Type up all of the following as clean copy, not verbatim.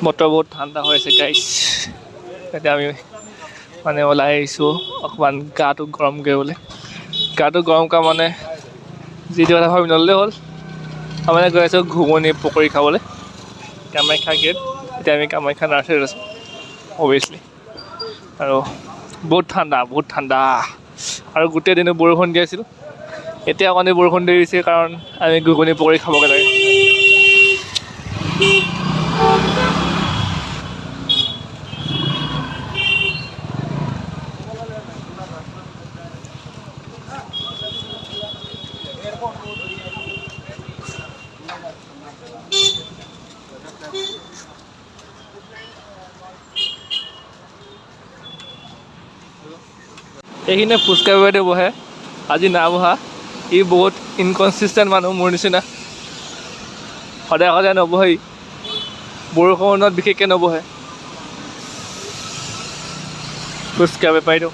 বতৰ বহুত ঠাণ্ডা হৈ আছে গাইছ। এতিয়া আমি মানে ওলাই আহিছোঁ অকণমান গাটো গৰম কৰিবলৈ। গাটো গৰম কৰা মানে যিটো কথা ভাবি নল'লেই হ'ল। আমি মানে গৈ আছোঁ ঘুগুনি পকৰি খাবলৈ কামাখ্যা গেট। এতিয়া আমি কামাখ্যা নাৰ্চাৰীত আছোঁ অভিয়াছলি। আৰু বহুত ঠাণ্ডা আৰু গোটেই দিনটো বৰষুণ দি আছিল। এতিয়া অকণি বৰষুণ দি দিছে কাৰণ আমি ঘুগুনি পকৰি খাবগৈ লাগে। এইখিনিয়ে ফুচকা বাইদেউ বহে, আজি নাই বহা। ই বহুত ইনকনচিষ্টেণ্ট মানুহ মোৰ নিচিনা। সদায় নবহেই, বৰষুণত বিশেষকৈ নবহে ফুচকা বেপাৰীটো।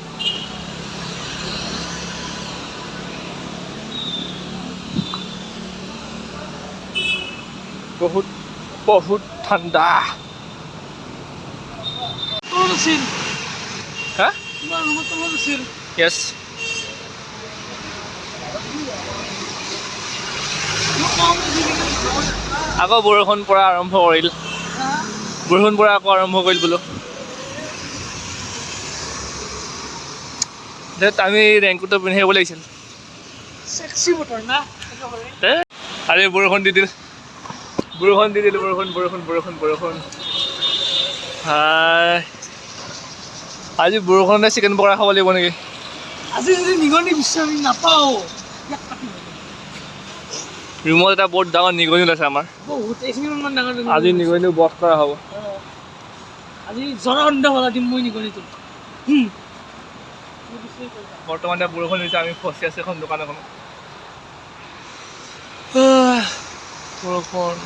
বহুত ঠাণ্ডা। হা? Yes. আকৌ বৰষুণ পৰা আৰম্ভ কৰিল বোলো। আমি ৰেংকুটো পিন্ধি আহিব লাগিছিল। আৰে বৰষুণ দি দিল। হাই আজি বৰষুণতে চিকেন পকৰা খাব লাগিব নেকি? আজি যদি নিগনি বিচাৰি নাপাওঁ ৰুমত এটা বহুত ডাঙৰ নিগনি ওলাইছে আমাৰ। আজি নিগনিটো বধ কৰা হ'ব। আজি জৰাসন্ধ বলা দিম মই নিগনিটো। বৰ্তমান এতিয়া বৰষুণ দিছে, আমি ফচি আছোঁ এখন দোকান এখনত। বৰষুণ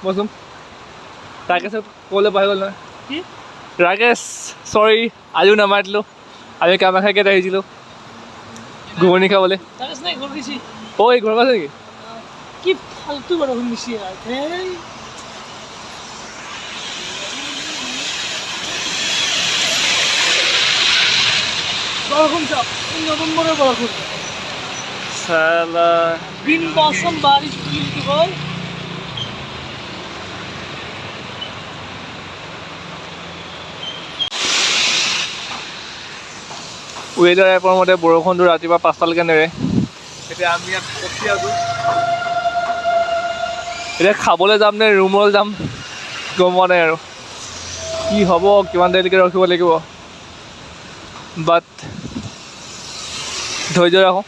বচোন ৰাকেশ ক'লৈ পাই গ'ল নহয়। ৰাকেশ চৰি, আজিও নামাতিলোঁ। আমি কামাখ্যা গেট আহিছিলোঁ ঘুগুনি খাবলৈ। এই ঘৰ আছে নেকি? কি ফাল্টু বৰষুণ দিছে। বৰষুণ চাওক, নৱেম্বৰৰ বৰষুণ। চালা বিন মৌচম বাৰিশ কি কয়। ৱেডাৰ এপৰ মতে বৰষুণটো ৰাতিপুৱা 5টালৈকে নেৰে। এতিয়া আমি ইয়াত ফচি আছোঁ। এতিয়া খাবলৈ যাম নে ৰুমলৈ যাম গম পোৱা নাই আৰু কি হ'ব, কিমান দেৰিলৈকে ৰখিব লাগিব। বাট ধৈৰ্য ৰাখোঁ,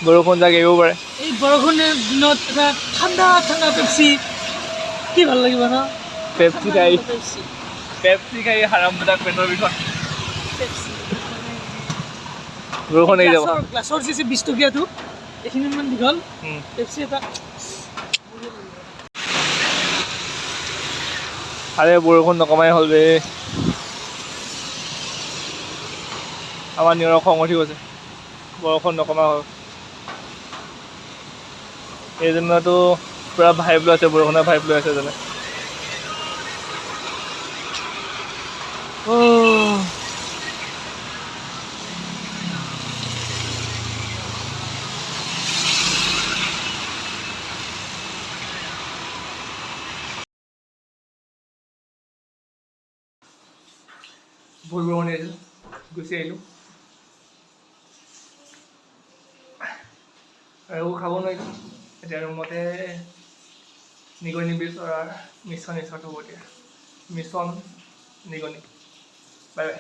বৰষুণ যাক এৰিব পাৰে। এই বৰষুণৰ দিনত এটা ঠাণ্ডা পেপচি কি ভাল লাগিব ন? পেপচি খাই হাৰামজাদাৰ পেটৰ বিষত বৰষুণ এৰি যাব। গ্লাছৰ যে 20 টকীয়াটো এইখিনি মান দীঘল পেপচি এটা। আৰে বৰষুণ নকমাই হ'ল বে। আমাৰ নিয়ৰৰ খং উঠি গৈছে, বৰষুণ নকমা হ'ল। এইজনতো পূৰা ভাইব লৈ আছে, বৰষুণৰ ভাইব লৈ আছে এজনে। বহুত বৰষুণ আহিছিল, গুচি আহিলোঁ আৰু খাব নোৱাৰিলোঁ। এতিয়া ৰুমতে নিগনি বিচৰাৰ মিছন ষ্টাৰ্ট হ'ব এতিয়া। মিছন নিগনি।